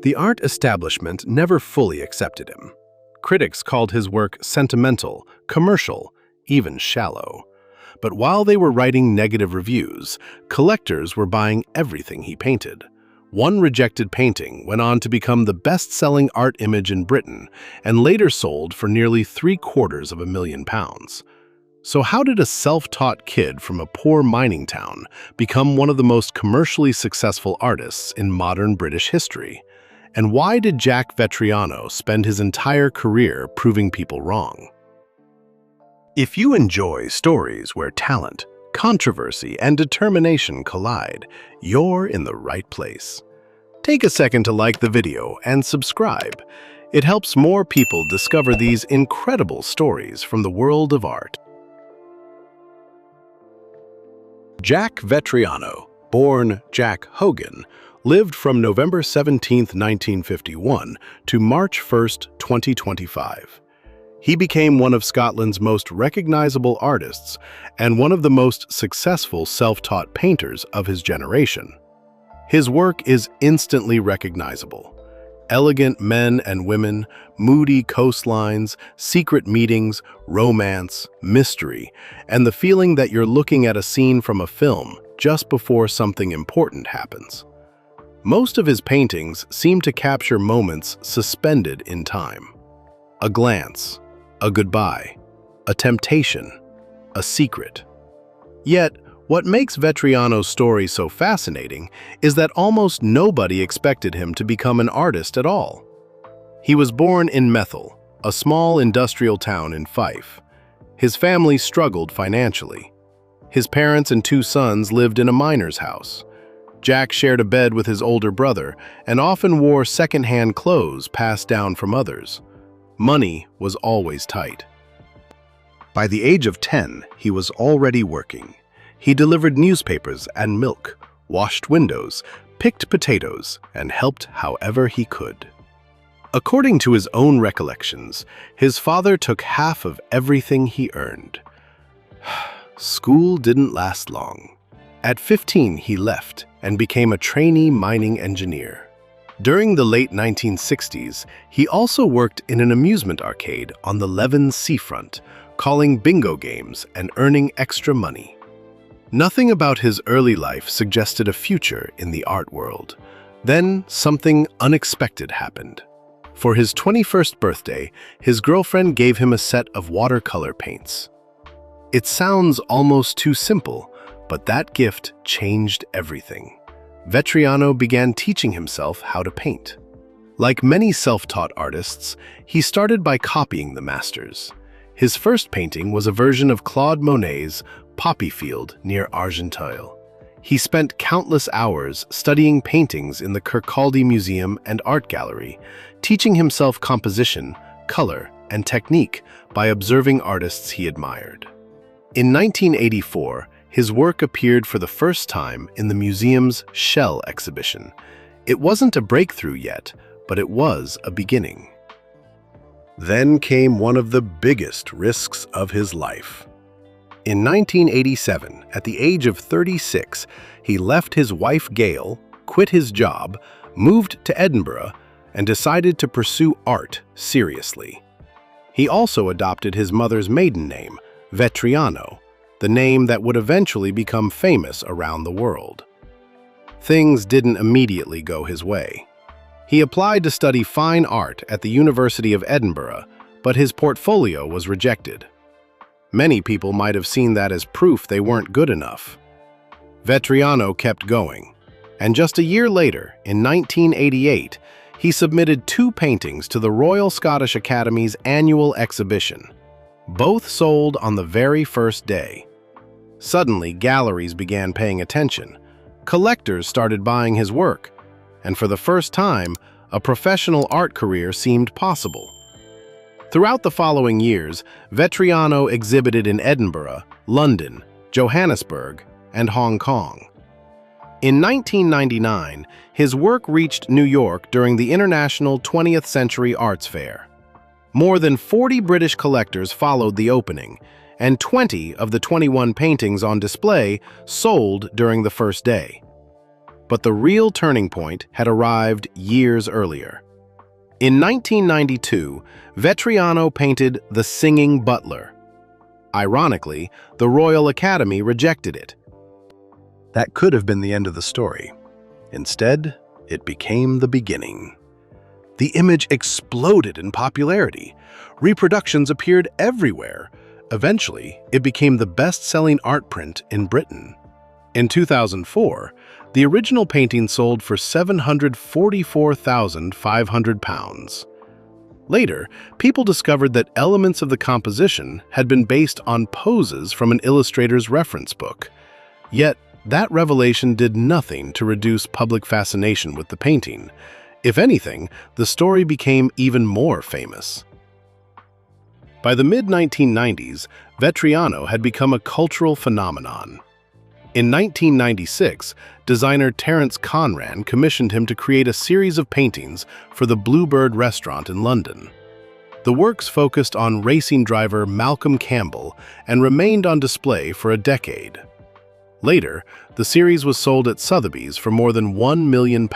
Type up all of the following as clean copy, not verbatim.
The art establishment never fully accepted him. Critics called his work sentimental, commercial, even shallow. But while they were writing negative reviews, collectors were buying everything he painted. One rejected painting went on to become the best-selling art image in Britain and later sold for nearly £750,000. So how did a self-taught kid from a poor mining town become one of the most commercially successful artists in modern British history? And why did Jack Vettriano spend his entire career proving people wrong? If you enjoy stories where talent, controversy, and determination collide, you're in the right place. Take a second to like the video and subscribe. It helps more people discover these incredible stories from the world of art. Jack Vettriano, born Jack Hogan, lived from November 17, 1951 to March 1, 2025. He became one of Scotland's most recognizable artists and one of the most successful self-taught painters of his generation. His work is instantly recognizable. Elegant men and women, moody coastlines, secret meetings, romance, mystery, and the feeling that you're looking at a scene from a film just before something important happens. Most of his paintings seem to capture moments suspended in time. A glance, a goodbye, a temptation, a secret. Yet, what makes Vettriano's story so fascinating is that almost nobody expected him to become an artist at all. He was born in Methil, a small industrial town in Fife. His family struggled financially. His parents and two sons lived in a miner's house. Jack shared a bed with his older brother and often wore second-hand clothes passed down from others. Money was always tight. By the age of 10, he was already working. He delivered newspapers and milk, washed windows, picked potatoes, and helped however he could. According to his own recollections, his father took half of everything he earned. School didn't last long. At 15, he left and became a trainee mining engineer. During the late 1960s, he also worked in an amusement arcade on the Leven seafront, calling bingo games and earning extra money. Nothing about his early life suggested a future in the art world. Then something unexpected happened. For his 21st birthday, his girlfriend gave him a set of watercolor paints. It sounds almost too simple, but that gift changed everything. Vettriano began teaching himself how to paint. Like many self-taught artists, he started by copying the masters. His first painting was a version of Claude Monet's Poppy Field near Argenteuil. He spent countless hours studying paintings in the Kirkcaldy Museum and Art Gallery, teaching himself composition, color, and technique by observing artists he admired. In 1984, his work appeared for the first time in the museum's Shell exhibition. It wasn't a breakthrough yet, but it was a beginning. Then came one of the biggest risks of his life. In 1987, at the age of 36, he left his wife Gail, quit his job, moved to Edinburgh, and decided to pursue art seriously. He also adopted his mother's maiden name, Vettriano, the name that would eventually become famous around the world. Things didn't immediately go his way. He applied to study fine art at the University of Edinburgh, but his portfolio was rejected. Many people might have seen that as proof they weren't good enough. Vettriano kept going, and just a year later, in 1988, he submitted 2 paintings to the Royal Scottish Academy's annual exhibition. Both sold on the very first day. Suddenly, galleries began paying attention. Collectors started buying his work, and for the first time, a professional art career seemed possible. Throughout the following years, Vettriano exhibited in Edinburgh, London, Johannesburg, and Hong Kong. In 1999, his work reached New York during the International 20th Century Arts Fair. More than 40 British collectors followed the opening, and 20 of the 21 paintings on display sold during the first day. But the real turning point had arrived years earlier. In 1992, Vettriano painted The Singing Butler. Ironically, the Royal Academy rejected it. That could have been the end of the story. Instead, it became the beginning. The image exploded in popularity. Reproductions appeared everywhere. Eventually, it became the best-selling art print in Britain. In 2004, the original painting sold for £744,500. Later, people discovered that elements of the composition had been based on poses from an illustrator's reference book. Yet, that revelation did nothing to reduce public fascination with the painting. If anything, the story became even more famous. By the mid-1990s, Vettriano had become a cultural phenomenon. In 1996, designer Terence Conran commissioned him to create a series of paintings for the Bluebird restaurant in London. The works focused on racing driver Malcolm Campbell and remained on display for a decade. Later, the series was sold at Sotheby's for more than £1 million.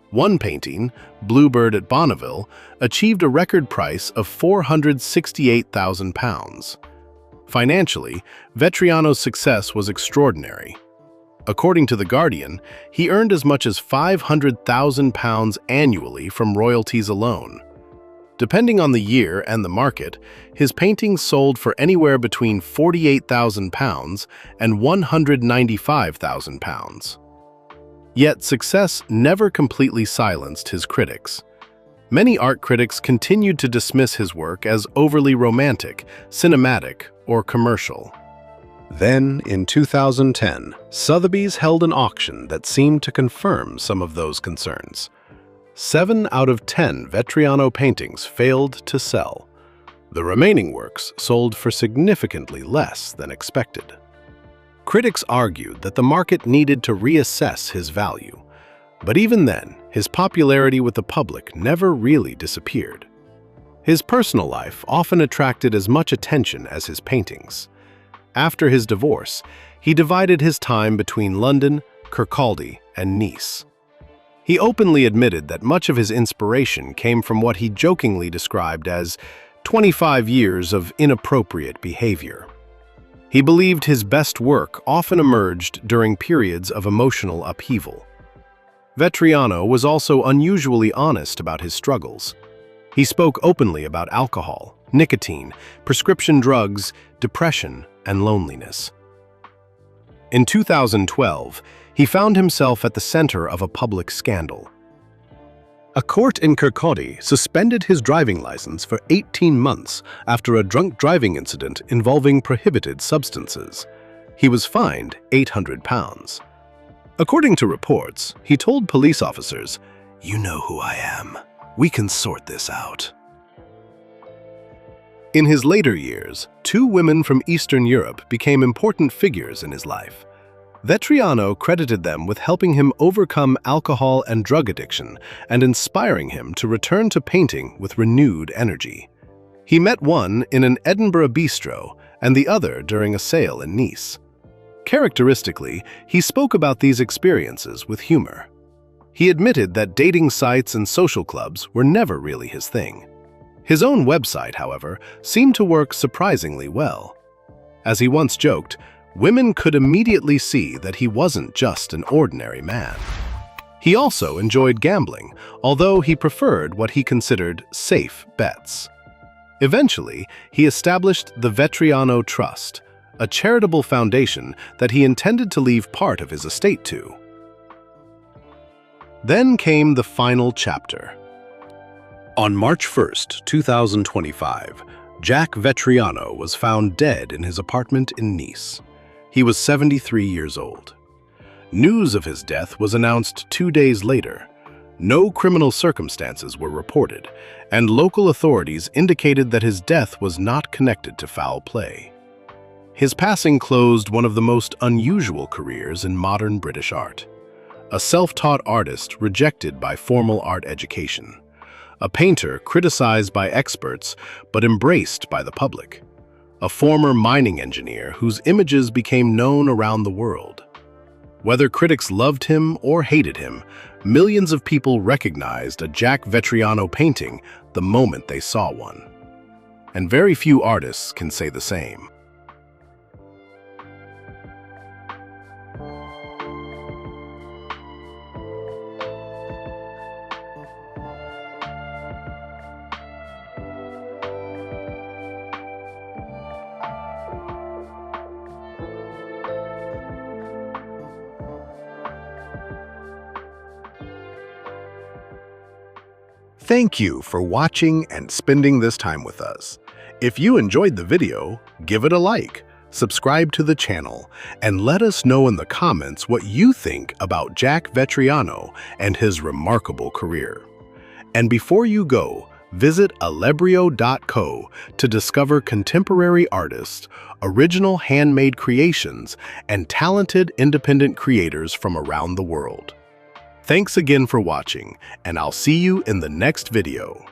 One painting, Bluebird at Bonneville, achieved a record price of £468,000. Financially, Vettriano's success was extraordinary. According to The Guardian, he earned as much as £500,000 annually from royalties alone. Depending on the year and the market, his paintings sold for anywhere between £48,000 and £195,000. Yet success never completely silenced his critics. Many art critics continued to dismiss his work as overly romantic, cinematic, or commercial. Then, in 2010, Sotheby's held an auction that seemed to confirm some of those concerns. 7 out of 10 Vettriano paintings failed to sell. The remaining works sold for significantly less than expected. Critics argued that the market needed to reassess his value. But even then, his popularity with the public never really disappeared. His personal life often attracted as much attention as his paintings. After his divorce, he divided his time between London, Kirkcaldy, and Nice. He openly admitted that much of his inspiration came from what he jokingly described as 25 years of inappropriate behavior. He believed his best work often emerged during periods of emotional upheaval. Vettriano was also unusually honest about his struggles. He spoke openly about alcohol, nicotine, prescription drugs, depression, and loneliness. In 2012, he found himself at the center of a public scandal. A court in Kirkcaldy suspended his driving license for 18 months after a drunk driving incident involving prohibited substances. He was fined £800. According to reports, he told police officers, "You know who I am. We can sort this out." In his later years, 2 women from Eastern Europe became important figures in his life. Vettriano credited them with helping him overcome alcohol and drug addiction and inspiring him to return to painting with renewed energy. He met one in an Edinburgh bistro and the other during a sale in Nice. Characteristically, he spoke about these experiences with humor. He admitted that dating sites and social clubs were never really his thing. His own website, however, seemed to work surprisingly well. As he once joked, women could immediately see that he wasn't just an ordinary man. He also enjoyed gambling, although he preferred what he considered safe bets. Eventually, he established the Vettriano Trust, a charitable foundation that he intended to leave part of his estate to. Then came the final chapter. On March 1st, 2025, Jack Vettriano was found dead in his apartment in Nice. He was 73 years old. News of his death was announced 2 days later. No criminal circumstances were reported, and local authorities indicated that his death was not connected to foul play. His passing closed one of the most unusual careers in modern British art. A self-taught artist rejected by formal art education. A painter criticized by experts but embraced by the public. A former mining engineer whose images became known around the world. Whether critics loved him or hated him, millions of people recognized a Jack Vettriano painting the moment they saw one. And very few artists can say the same. Thank you for watching and spending this time with us. If you enjoyed the video, give it a like, subscribe to the channel, and let us know in the comments what you think about Jack Vettriano and his remarkable career. And before you go, visit alebrio.co to discover contemporary artists, original handmade creations, and talented independent creators from around the world. Thanks again for watching, and I'll see you in the next video.